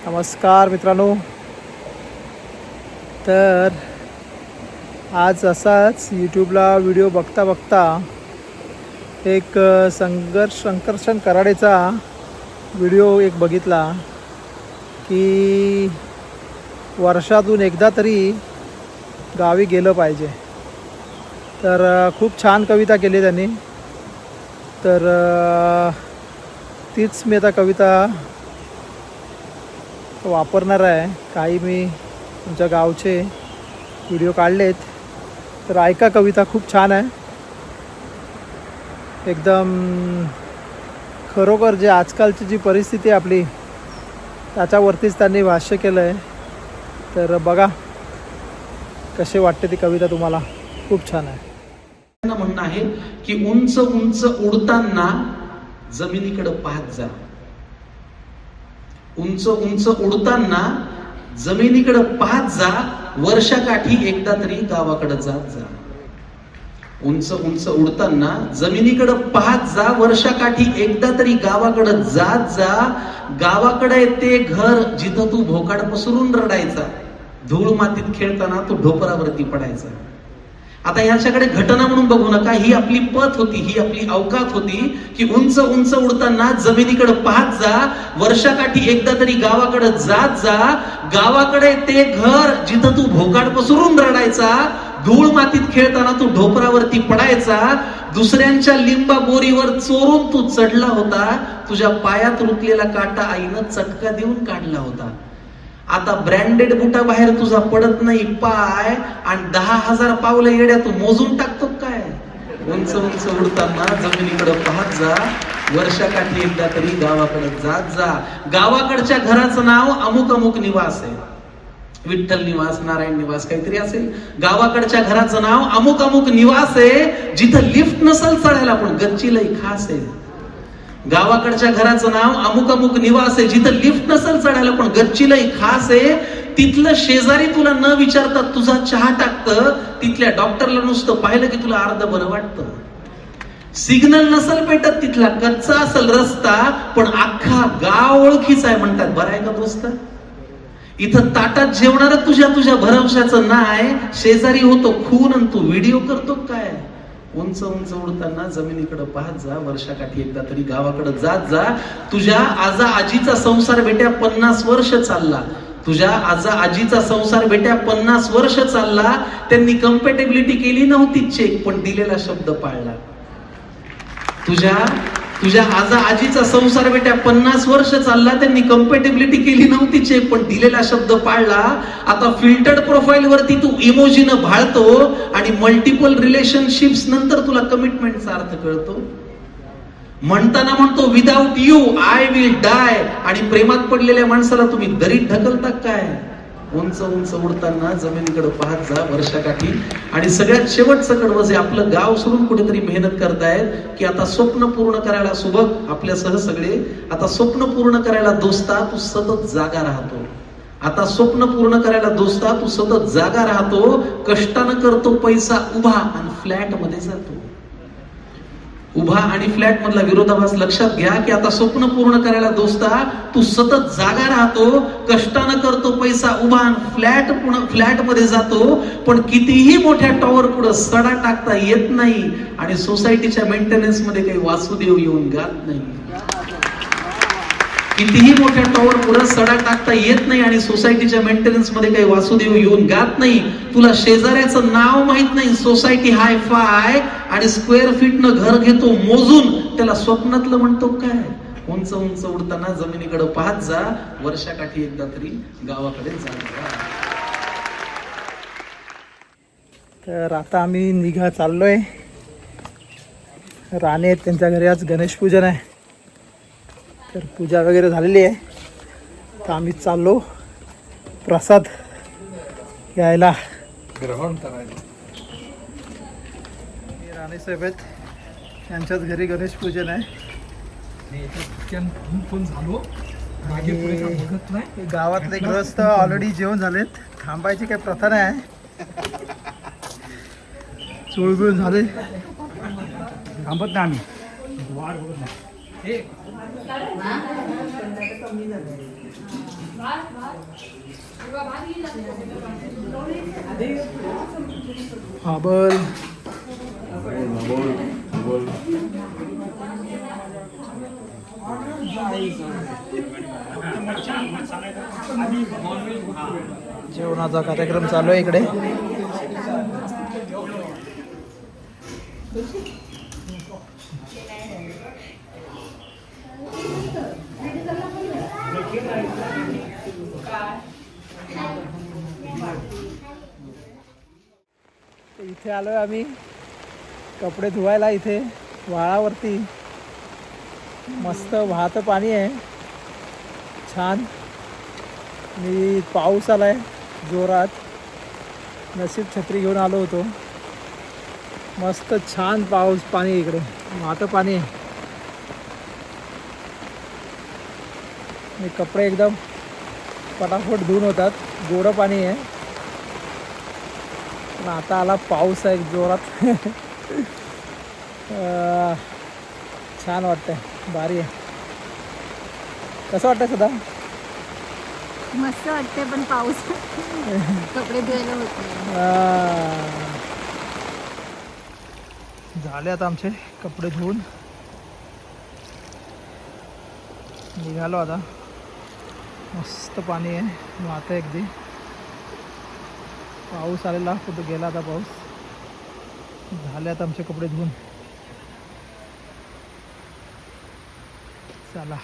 नमस्कार मित्रांनो. तर आज असाच यूट्यूबला व्हिडिओ बघता बघता एक संकर्षण कराडेचा व्हिडिओ एक बघितला की वर्षातून एकदा तरी गावी गेलं पाहिजे. तर खूप छान कविता केली त्यांनी. तर तीच मी आता कविता वापरणार आहे. काही मी तुमच्या गावचे व्हिडिओ काढलेत, तर ऐका. कविता खूप छान आहे एकदम. खरोखर जे आजकालची जी परिस्थिती आहे आपली, त्याच्यावरतीच त्यांनी भाष्य केलं आहे. तर बघा कसे वाटते ती कविता तुम्हाला. खूप छान आहे. म्हणणं आहे की उंच उंच उडताना जमिनीकडे पाहत जा. उंच उंच उडताना जमिनीकडे पाहत जा, वर्षाकाठी एकदा तरी गावाकडे जात जा. उंच उंच उडताना जमिनीकडे पाहत जा, वर्षाकाठी एकदा तरी गावाकडे जात जा. गावाकडे ते घर जिथं तू भोकाड पसरून रडायचा, धूळ मातीत खेळताना तू ढोपरावरती पडायचा. आता ह्याच्याकडे घटना म्हणून बघू नका. ही आपली पत होती, ही आपली अवकात होती की उंच उंच उडताना जमिनीकडे पाहत जा, वर्षाकाठी एकदा तरी गावाकडे जात जा. गावाकडे ते घर जिथं तू भोकाड पसरून रडायचा, धूळ मातीत खेळताना तू ढोपरावरती पडायचा. दुसऱ्यांच्या लिंबा बोरीवर चोरून तू चढला होता. तुझ्या पायात रुतलेला काटा आईनं चटका देऊन काढला होता. आता ब्रँडेड बुटा बाहेर तुझा पडत नाही पाय, आणि 10,000 पावलं येड्या तू मोजून टाकतो काय. उंच उंच उडताना जमिनीकडे पाहत जा, वर्षाकाठी एकदा तरी गावाकडे जात जा. गावाकडच्या घराचं नाव अमुक अमुक निवास आहे. विठ्ठल निवास, नारायण निवास काहीतरी असेल. गावाकडच्या घराचं नाव अमुक अमुक निवास आहे, जिथं लिफ्ट नसल चढायला पण गच्ची लई खास आहे. गावाकडच्या घराचं नाव अमुक अमुक निवास आहे, जिथं लिफ्ट नसल चढायला पण गच्चीलाही खास आहे. तिथलं शेजारी तुला न विचारता तुझा चहा टाकतं. तिथल्या डॉक्टरला नुसतं पाहिलं की तुला अर्ध बरं वाटतं. सिग्नल नसल पेटत तिथला, कच्चा असल रस्ता पण अख्खा गाव ओळखीचा आहे म्हणतात. बरं आहे का दोस्त? इथं ताटात जेवणार तुझ्या भरवशाचं नाही. शेजारी होतो खून आणि तू व्हिडिओ करतो काय. उंच उंच उडताना जमिनीकडे पाहत जा, वर्षाकाठी एकदा तरी गावाकडे जात जा. तुझ्या आजा आजीचा संसार बेट्या 50 वर्ष चालला. तुझ्या आजा आजीचा संसार बेट्या 50 वर्ष चालला. त्यांनी कम्पॅटेबिलिटी केली नव्हती चेक, पण दिलेला शब्द पाळला. तुझ्या आजा आजीचा संसार बेट्या 50 वर्ष चालला. त्यांनी कम्पॅटेबिलिटी केली नव्हती चेक, पण दिलेला शब्द पाळला. आता फिल्टर्ड प्रोफाईल वरती तू इमोजीनं भाळतो, आणि मल्टिपल रिलेशनशिप्स नंतर तुला कमिटमेंटचा अर्थ कळतो. म्हणताना म्हणतो विदाउट यू आय विल डाय, आणि प्रेमात पडलेल्या माणसाला तुम्ही दरीत ढकलता काय. उंच उंच उडताना जमिनीकडे पाहत जा, वर्षाकाठी. आणि सगळ्यात शेवटचं कडवं जे आपलं गाव सोडून कुठेतरी मेहनत करतायत की आता स्वप्न पूर्ण करायला, सुबक आपल्यासह सगळे, आता स्वप्न पूर्ण करायला दोस्ता तू सतत जागा राहतो. आता स्वप्न पूर्ण करायला दोस्ता तू सतत जागा राहतो. कष्टानं करतो पैसा उभा आणि फ्लॅट मध्ये जातो. उभा आणि फ्लॅट मधला विरोधाभास लक्षात घ्या की आता स्वप्न पूर्ण करायला दोस्ता तू सतत जागा राहतो. कष्टानं करतो पैसा उभा आणि फ्लॅट मध्ये जातो. पण कितीही मोठ्या टॉवर पुढे सडा टाकता येत नाही, आणि सोसायटीच्या मेंटेनन्स मध्ये काही वासुदेव येऊन गात नाही. कितीही मोठ्या टॉवर पुढे सडा टाकता येत नाही, आणि सोसायटीच्या मेंटेनन्स मध्ये काही वासुदेव येऊन गात नाही. तुला शेजाऱ्याचं नाव माहित नाही. सोसायटी हाय फाय आणि स्क्वेअर फीट न घर घेतो मोजून. त्याला स्वप्नातलं म्हणतो काय. उंच उंच उडताना जमिनीकडे पाहत जा, वर्षाकाठी एकदा तरी गावाकडे जा. तर आता आम्ही चाललोय. राणे त्यांच्या घरी आज गणेश पूजन आहे. तर पूजा वगैरे झालेली आहे. तर आम्ही चाललो प्रसाद घ्यायला, ग्रहण करायला. राणे साहेब आहेत, त्यांच्याच घरी गणेश पूजन आहे. गावातले ग्रस्त ऑलरेडी जेवण झालेत. थांबायची काही प्रथा नाही आहे. चुळबुळ झाले, थांबत नाही आम्ही. हाबल जेवणाचा कार्यक्रम चालू आहे इकडे. इथे आलोय आम्ही कपडे धुवायला. इथे वाळावरती मस्त वाहतं पाणी आहे, छान. मी पाऊस आलाय जोरात, नशीब छत्री घेऊन आलो होतो. मस्त छान पाऊस पाणी इकडे वाहतं पाणी आहे. मी कपडे एकदम पटापट धुवून होतात, गोडं पाणी आहे. पण आता आला पाऊस आहे जोरात. छान वाटतंय, भारी आहे. कसं वाटतंय सदा? मस्त वाटते पण पाऊस कपडे धुवायला होते. झाले आता आमचे कपडे धुवून, निघालो आता. मस्त पाणी आहे, वाहतं अगदी. पाऊस आलेला, कुठं गेला आता पाऊस. झाले आता आमचे कपडे धुवून. चला.